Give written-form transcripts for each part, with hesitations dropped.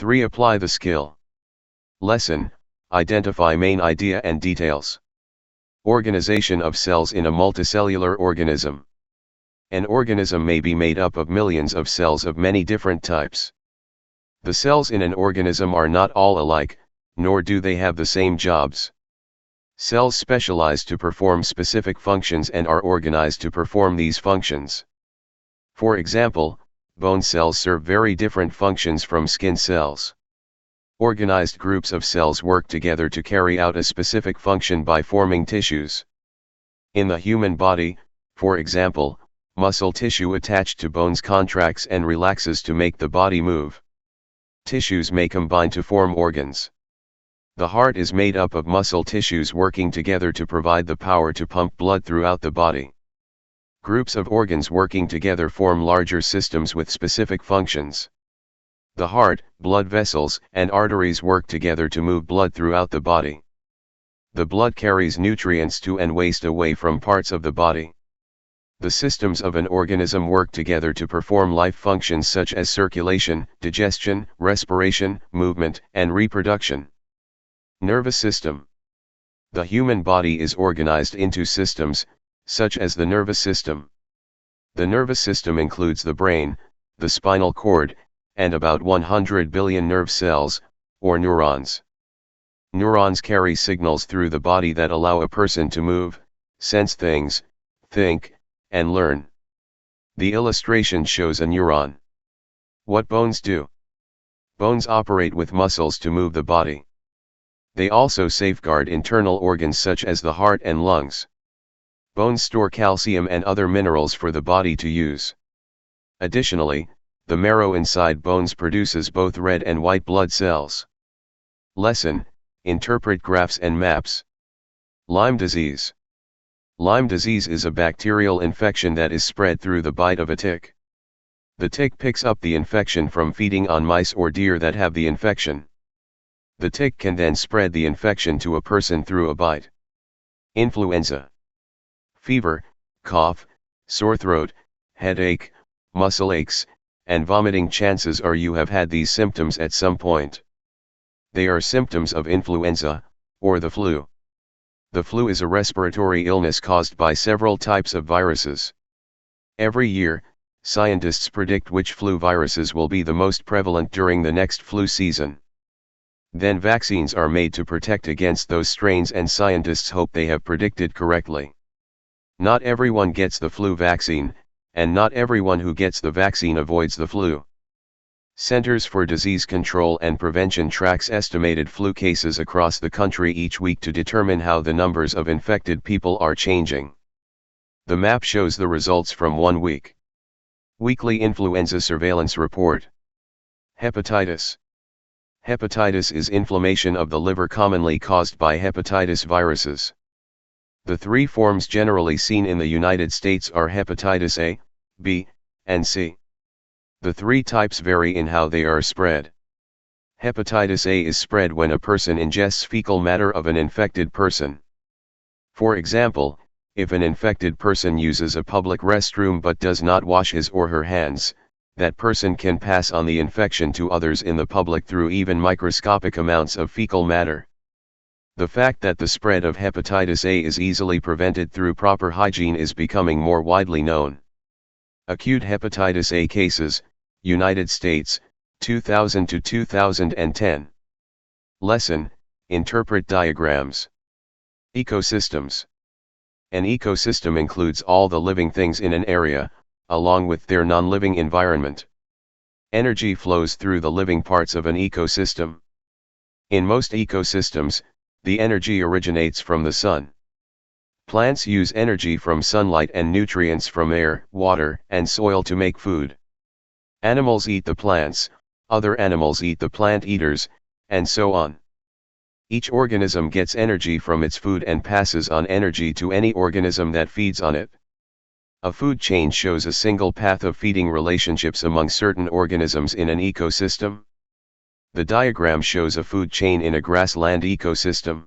3. Apply the skill. Lesson: identify main idea and details. Organization of cells in a multicellular organism. An organism may be made up of millions of cells of many different types. The cells in an organism are not all alike, nor do they have the same jobs. Cells specialize to perform specific functions and are organized to perform these functions. For example, bone cells serve very different functions from skin cells. Organized groups of cells work together to carry out a specific function by forming tissues. In the human body, for example, muscle tissue attached to bones contracts and relaxes to make the body move. Tissues may combine to form organs. The heart is made up of muscle tissues working together to provide the power to pump blood throughout the body. Groups of organs working together form larger systems with specific functions. The heart, blood vessels, and arteries work together to move blood throughout the body. The blood carries nutrients to and waste away from parts of the body. The systems of an organism work together to perform life functions such as circulation, digestion, respiration, movement, and reproduction. Nervous system. The human body is organized into systems, such as the nervous system. The nervous system includes the brain, the spinal cord, and about 100 billion nerve cells, or neurons. Neurons carry signals through the body that allow a person to move, sense things, think, and learn. The illustration shows a neuron. What bones do? Bones operate with muscles to move the body. They also safeguard internal organs such as the heart and lungs. Bones store calcium and other minerals for the body to use. Additionally, the marrow inside bones produces both red and white blood cells. Lesson: interpret graphs and maps. Lyme disease. Lyme disease is a bacterial infection that is spread through the bite of a tick. The tick picks up the infection from feeding on mice or deer that have the infection. The tick can then spread the infection to a person through a bite. Influenza. Fever, cough, sore throat, headache, muscle aches, and vomiting. Chances are you have had these symptoms at some point. They are symptoms of influenza, or the flu. The flu is a respiratory illness caused by several types of viruses. Every year, scientists predict which flu viruses will be the most prevalent during the next flu season. Then vaccines are made to protect against those strains, and scientists hope they have predicted correctly. Not everyone gets the flu vaccine, and not everyone who gets the vaccine avoids the flu. Centers for Disease Control and Prevention tracks estimated flu cases across the country each week to determine how the numbers of infected people are changing. The map shows the results from 1 week. Weekly Influenza Surveillance Report. Hepatitis. Hepatitis is inflammation of the liver commonly caused by hepatitis viruses. The 3 forms generally seen in the United States are hepatitis A, B, and C. The 3 types vary in how they are spread. Hepatitis A is spread when a person ingests fecal matter of an infected person. For example, if an infected person uses a public restroom but does not wash his or her hands, that person can pass on the infection to others in the public through even microscopic amounts of fecal matter. The fact that the spread of hepatitis A is easily prevented through proper hygiene is becoming more widely known. Acute hepatitis A cases, United States, 2000 to 2010. Lesson: interpret diagrams. Ecosystems. An ecosystem includes all the living things in an area, along with their non-living environment. Energy flows through the living parts of an ecosystem. In most ecosystems, the energy originates from the sun. Plants use energy from sunlight and nutrients from air, water, and soil to make food. Animals eat the plants, other animals eat the plant eaters, and so on. Each organism gets energy from its food and passes on energy to any organism that feeds on it. A food chain shows a single path of feeding relationships among certain organisms in an ecosystem. The diagram shows a food chain in a grassland ecosystem.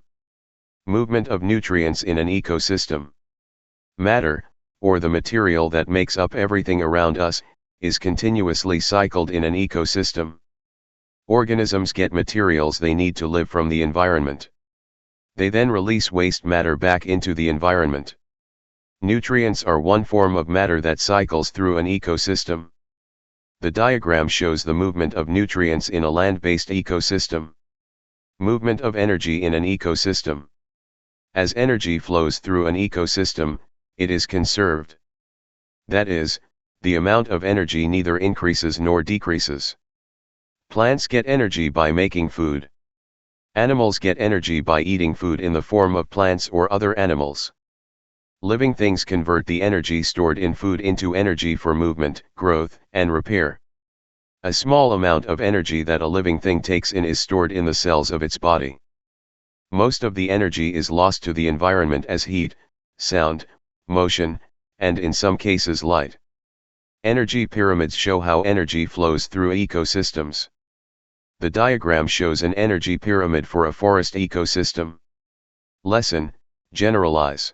Movement of nutrients in an ecosystem. Matter, or the material that makes up everything around us, is continuously cycled in an ecosystem. Organisms get materials they need to live from the environment. They then release waste matter back into the environment. Nutrients are one form of matter that cycles through an ecosystem. The diagram shows the movement of nutrients in a land-based ecosystem. Movement of energy in an ecosystem. As energy flows through an ecosystem, it is conserved. That is, the amount of energy neither increases nor decreases. Plants get energy by making food. Animals get energy by eating food in the form of plants or other animals. Living things convert the energy stored in food into energy for movement, growth, and repair. A small amount of energy that a living thing takes in is stored in the cells of its body. Most of the energy is lost to the environment as heat, sound, motion, and in some cases light. Energy pyramids show how energy flows through ecosystems. The diagram shows an energy pyramid for a forest ecosystem. Lesson: generalize.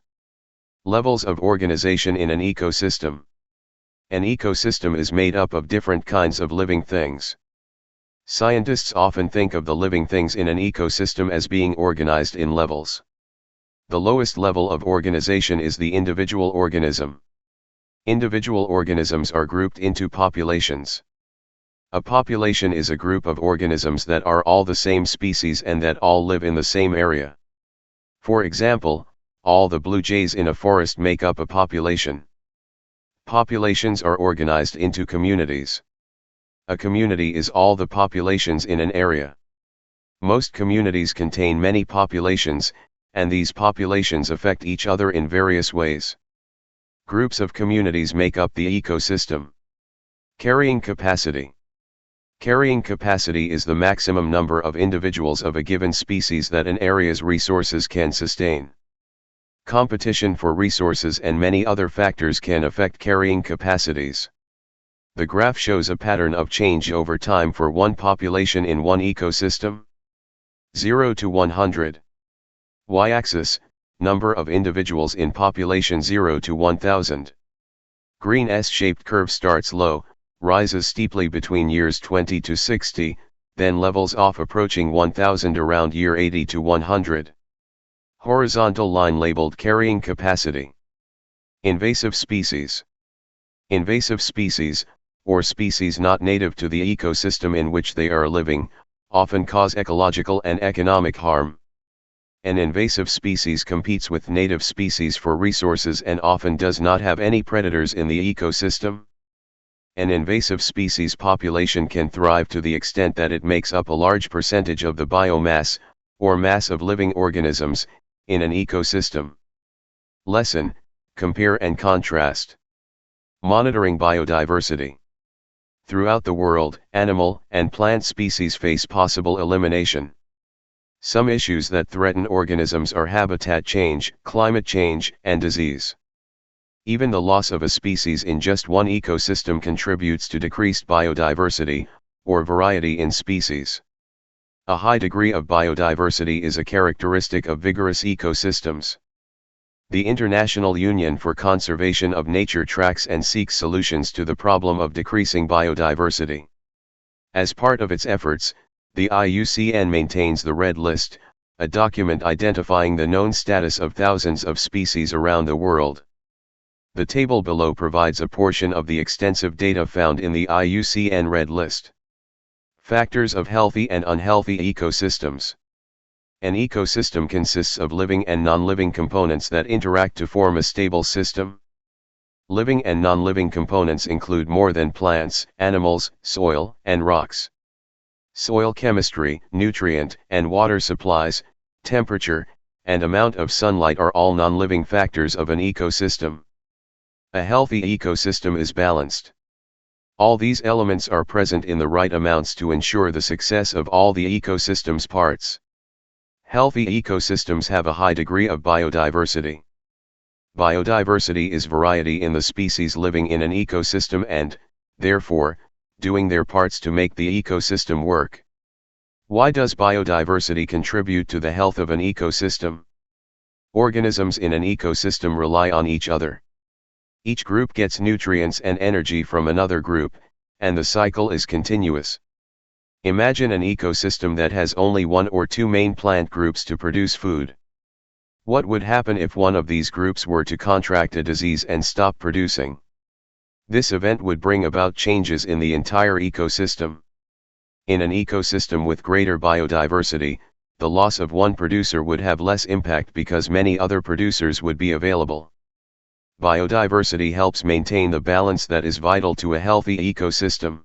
Levels of organization in an ecosystem. An ecosystem is made up of different kinds of living things. Scientists often think of the living things in an ecosystem as being organized in levels. The lowest level of organization is the individual organism. Individual organisms are grouped into populations. A population is a group of organisms that are all the same species and that all live in the same area. For example, all the blue jays in a forest make up a population. Populations are organized into communities. A community is all the populations in an area. Most communities contain many populations, and these populations affect each other in various ways. Groups of communities make up the ecosystem. Carrying capacity. Carrying capacity is the maximum number of individuals of a given species that an area's resources can sustain. Competition for resources and many other factors can affect carrying capacities. The graph shows a pattern of change over time for one population in one ecosystem. 0 to 100. Y-axis, number of individuals in population 0 to 1000. Green S-shaped curve starts low, rises steeply between years 20 to 60, then levels off approaching 1000 around year 80 to 100. Horizontal line labeled carrying capacity. Invasive species. Invasive species, or species not native to the ecosystem in which they are living, often cause ecological and economic harm. An invasive species competes with native species for resources and often does not have any predators in the ecosystem. An invasive species population can thrive to the extent that it makes up a large percentage of the biomass, or mass of living organisms, in an ecosystem. Lesson: compare and contrast. Monitoring biodiversity. Throughout the world, animal and plant species face possible elimination. Some issues that threaten organisms are habitat change, climate change, and disease. Even the loss of a species in just one ecosystem contributes to decreased biodiversity, or variety in species. A high degree of biodiversity is a characteristic of vigorous ecosystems. The International Union for Conservation of Nature tracks and seeks solutions to the problem of decreasing biodiversity. As part of its efforts, the IUCN maintains the Red List, a document identifying the known status of thousands of species around the world. The table below provides a portion of the extensive data found in the IUCN Red List. Factors of healthy and unhealthy ecosystems. An ecosystem consists of living and non-living components that interact to form a stable system. Living and non-living components include more than plants, animals, soil, and rocks. Soil chemistry, nutrient and water supplies, temperature, and amount of sunlight are all non-living factors of an ecosystem. A healthy ecosystem is balanced. All these elements are present in the right amounts to ensure the success of all the ecosystem's parts. Healthy ecosystems have a high degree of biodiversity. Biodiversity is variety in the species living in an ecosystem and, therefore, doing their parts to make the ecosystem work. Why does biodiversity contribute to the health of an ecosystem? Organisms in an ecosystem rely on each other. Each group gets nutrients and energy from another group, and the cycle is continuous. Imagine an ecosystem that has only one or two main plant groups to produce food. What would happen if one of these groups were to contract a disease and stop producing? This event would bring about changes in the entire ecosystem. In an ecosystem with greater biodiversity, the loss of one producer would have less impact because many other producers would be available. Biodiversity helps maintain the balance that is vital to a healthy ecosystem.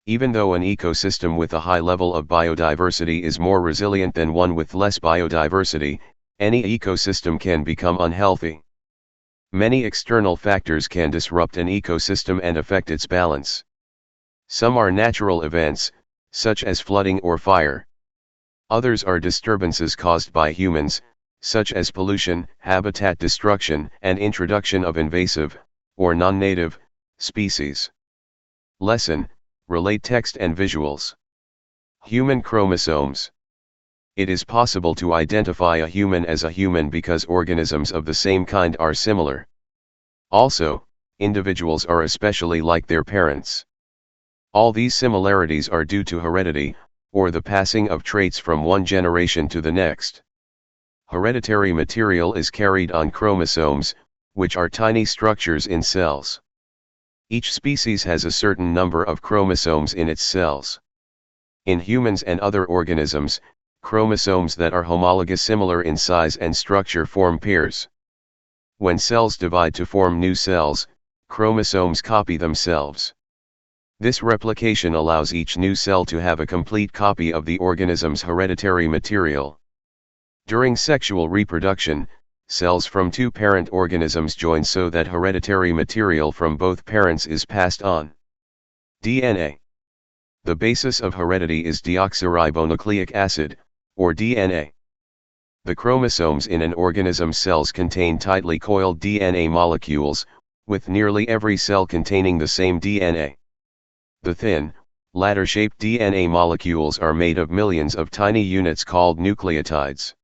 Even though an ecosystem with a high level of biodiversity is more resilient than one with less biodiversity, any ecosystem can become unhealthy. Many external factors can disrupt an ecosystem and affect its balance. Some are natural events, such as flooding or fire. Others are disturbances caused by humans, such as pollution, habitat destruction, and introduction of invasive, or non-native, species. Lesson: relate text and visuals. Human chromosomes. It is possible to identify a human as a human because organisms of the same kind are similar. Also, individuals are especially like their parents. All these similarities are due to heredity, or the passing of traits from one generation to the next. Hereditary material is carried on chromosomes, which are tiny structures in cells. Each species has a certain number of chromosomes in its cells. In humans and other organisms, chromosomes that are homologous similar in size and structure form pairs. When cells divide to form new cells, chromosomes copy themselves. This replication allows each new cell to have a complete copy of the organism's hereditary material. During sexual reproduction, cells from two parent organisms join so that hereditary material from both parents is passed on. DNA. The basis of heredity is deoxyribonucleic acid, or DNA. The chromosomes in an organism's cells contain tightly coiled DNA molecules, with nearly every cell containing the same DNA. The thin, ladder-shaped DNA molecules are made of millions of tiny units called nucleotides.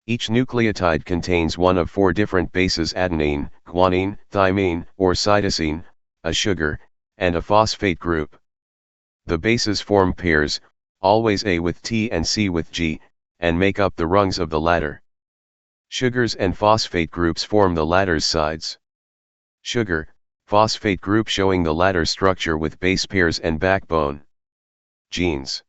Each nucleotide contains one of four different bases: adenine, guanine, thymine, or cytosine, a sugar, and a phosphate group. The bases form pairs, always A with T and C with G, and make up the rungs of the ladder. Sugars and phosphate groups form the ladder's sides. Sugar, phosphate group showing the ladder structure with base pairs and backbone. Genes.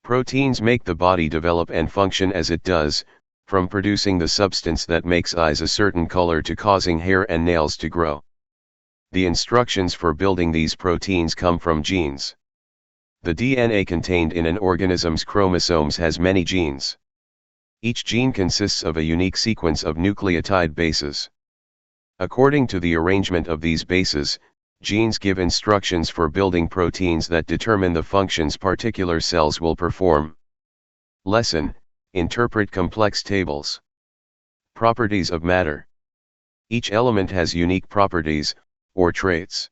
Proteins make the body develop and function as it does, from producing the substance that makes eyes a certain color to causing hair and nails to grow. The instructions for building these proteins come from genes. The DNA contained in an organism's chromosomes has many genes. Each gene consists of a unique sequence of nucleotide bases. According to the arrangement of these bases, genes give instructions for building proteins that determine the functions particular cells will perform. Lesson: interpret complex tables. Properties of matter. Each element has unique properties, or traits.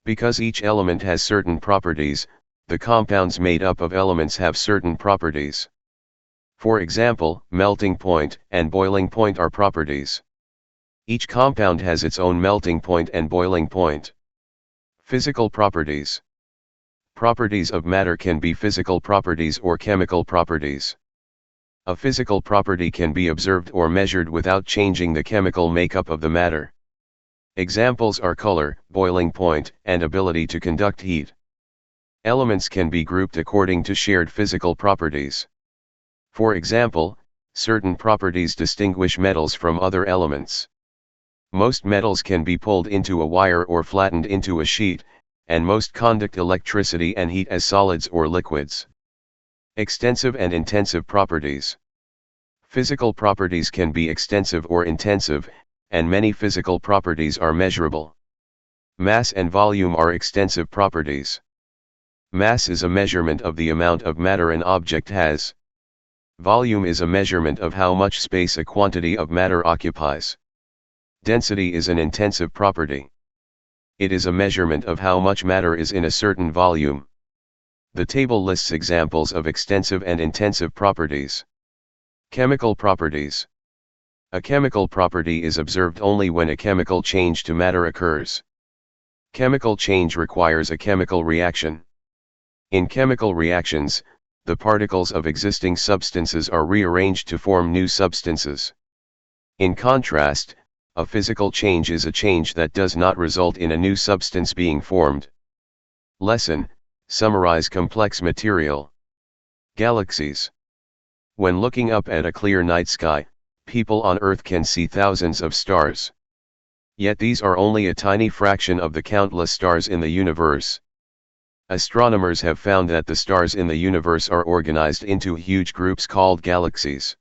Because each element has certain properties, the compounds made up of elements have certain properties. For example, melting point and boiling point are properties. Each compound has its own melting point and boiling point. Physical properties. Properties of matter can be physical properties or chemical properties. A physical property can be observed or measured without changing the chemical makeup of the matter. Examples are color, boiling point, and ability to conduct heat. Elements can be grouped according to shared physical properties. For example, certain properties distinguish metals from other elements. Most metals can be pulled into a wire or flattened into a sheet, and most conduct electricity and heat as solids or liquids. Extensive and intensive properties. Physical properties can be extensive or intensive, and many physical properties are measurable. Mass and volume are extensive properties. Mass is a measurement of the amount of matter an object has. Volume is a measurement of how much space a quantity of matter occupies. Density is an intensive property. It is a measurement of how much matter is in a certain volume. The table lists examples of extensive and intensive properties. Chemical properties. A chemical property is observed only when a chemical change to matter occurs. Chemical change requires a chemical reaction. In chemical reactions, the particles of existing substances are rearranged to form new substances. In contrast, a physical change is a change that does not result in a new substance being formed. Lesson: summarize complex material. Galaxies. When looking up at a clear night sky, people on Earth can see thousands of stars. Yet these are only a tiny fraction of the countless stars in the universe. Astronomers have found that the stars in the universe are organized into huge groups called galaxies.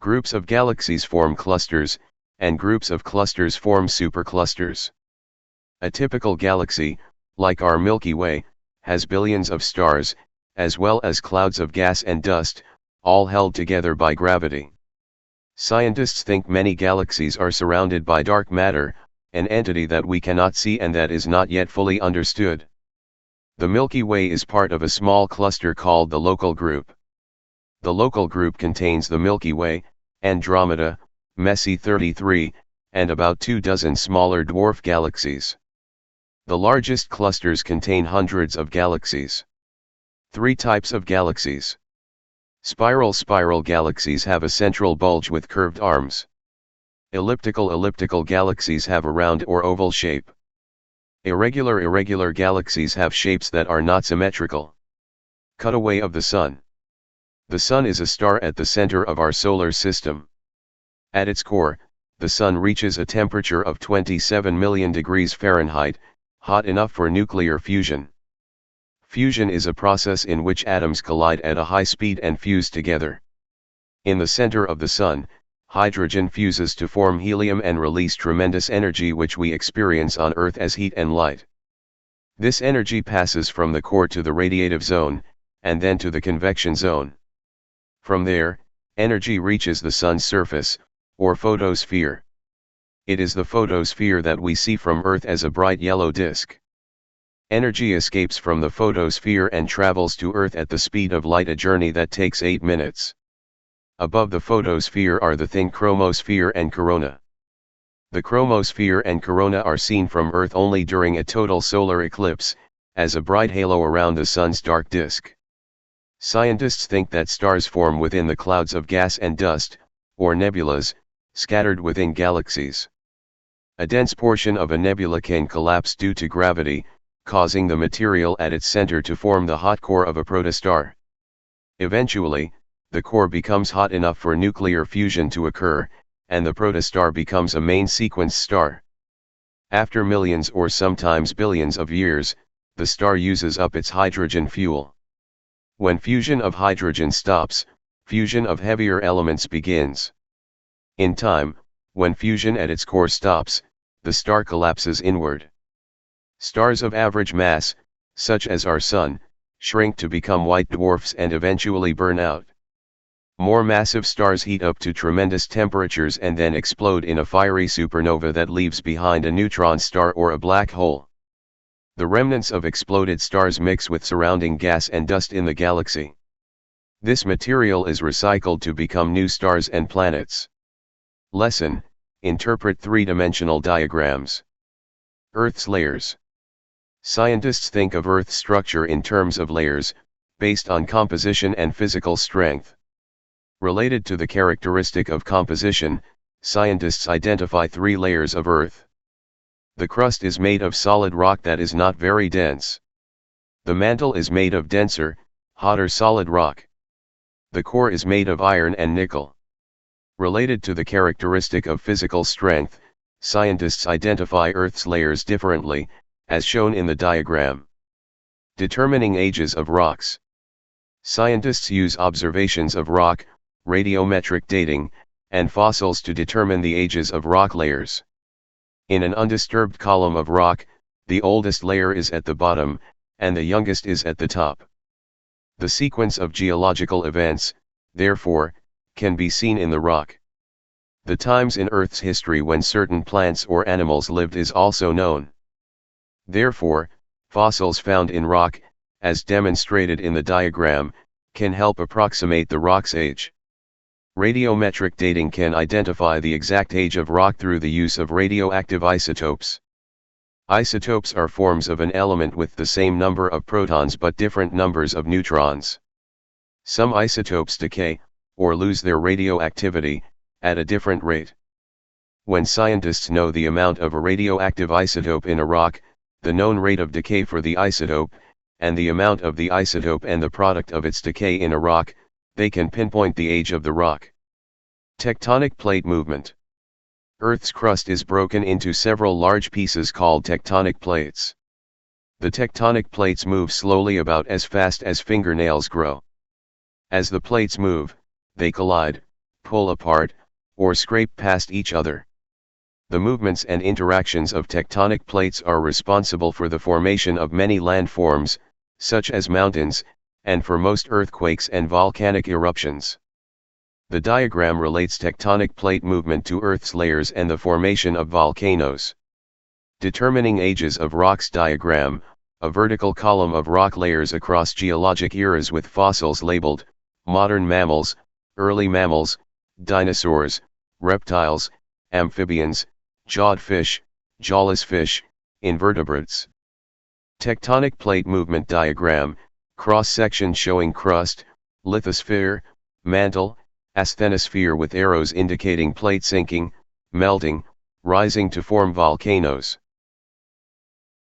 Groups of galaxies form clusters, and groups of clusters form superclusters. A typical galaxy, like our Milky Way, has billions of stars, as well as clouds of gas and dust, all held together by gravity. Scientists think many galaxies are surrounded by dark matter, an entity that we cannot see and that is not yet fully understood. The Milky Way is part of a small cluster called the Local Group. The Local Group contains the Milky Way, Andromeda, Messier 33, and about 24 smaller dwarf galaxies. The largest clusters contain hundreds of galaxies. 3 types of galaxies. Spiral galaxies have a central bulge with curved arms. Elliptical galaxies have a round or oval shape. Irregular galaxies have shapes that are not symmetrical. Cutaway of the Sun. The Sun is a star at the center of our solar system. At its core, the Sun reaches a temperature of 27 million degrees Fahrenheit, hot enough for nuclear fusion. Fusion is a process in which atoms collide at a high speed and fuse together. In the center of the Sun, hydrogen fuses to form helium and release tremendous energy which we experience on Earth as heat and light. This energy passes from the core to the radiative zone, and then to the convection zone. From there, energy reaches the Sun's surface, or photosphere. It is the photosphere that we see from Earth as a bright yellow disk. Energy escapes from the photosphere and travels to Earth at the speed of light, a journey that takes 8 minutes. Above the photosphere are the thin chromosphere and corona. The chromosphere and corona are seen from Earth only during a total solar eclipse, as a bright halo around the Sun's dark disk. Scientists think that stars form within the clouds of gas and dust, or nebulas, scattered within galaxies. A dense portion of a nebula can collapse due to gravity, causing the material at its center to form the hot core of a protostar. Eventually, the core becomes hot enough for nuclear fusion to occur, and the protostar becomes a main sequence star. After millions or sometimes billions of years, the star uses up its hydrogen fuel. When fusion of hydrogen stops, fusion of heavier elements begins. In time, when fusion at its core stops, the star collapses inward. Stars of average mass, such as our Sun, shrink to become white dwarfs and eventually burn out. More massive stars heat up to tremendous temperatures and then explode in a fiery supernova that leaves behind a neutron star or a black hole. The remnants of exploded stars mix with surrounding gas and dust in the galaxy. This material is recycled to become new stars and planets. Lesson: interpret three-dimensional diagrams. Earth's layers. Scientists think of Earth's structure in terms of layers, based on composition and physical strength. Related to the characteristic of composition, scientists identify 3 layers of Earth. The crust is made of solid rock that is not very dense. The mantle is made of denser, hotter solid rock. The core is made of iron and nickel. Related to the characteristic of physical strength, scientists identify Earth's layers differently, as shown in the diagram. Determining ages of rocks. Scientists use observations of rock, radiometric dating, and fossils to determine the ages of rock layers. In an undisturbed column of rock, the oldest layer is at the bottom, and the youngest is at the top. The sequence of geological events, therefore, can be seen in the rock. The times in Earth's history when certain plants or animals lived is also known. Therefore, fossils found in rock, as demonstrated in the diagram, can help approximate the rock's age. Radiometric dating can identify the exact age of rock through the use of radioactive isotopes. Isotopes are forms of an element with the same number of protons but different numbers of neutrons. Some isotopes decay, or lose their radioactivity, at a different rate. When scientists know the amount of a radioactive isotope in a rock, the known rate of decay for the isotope, and the amount of the isotope and the product of its decay in a rock, they can pinpoint the age of the rock. Tectonic plate movement. Earth's crust is broken into several large pieces called tectonic plates. The tectonic plates move slowly about as fast as fingernails grow. As the plates move, they collide, pull apart, or scrape past each other. The movements and interactions of tectonic plates are responsible for the formation of many landforms, such as mountains, and for most earthquakes and volcanic eruptions. The diagram relates tectonic plate movement to Earth's layers and the formation of volcanoes. Determining ages of rocks diagram, a vertical column of rock layers across geologic eras with fossils labeled, modern mammals, early mammals, dinosaurs, reptiles, amphibians, jawed fish, jawless fish, invertebrates. Tectonic plate movement diagram, cross-section showing crust, lithosphere, mantle, asthenosphere with arrows indicating plate sinking, melting, rising to form volcanoes.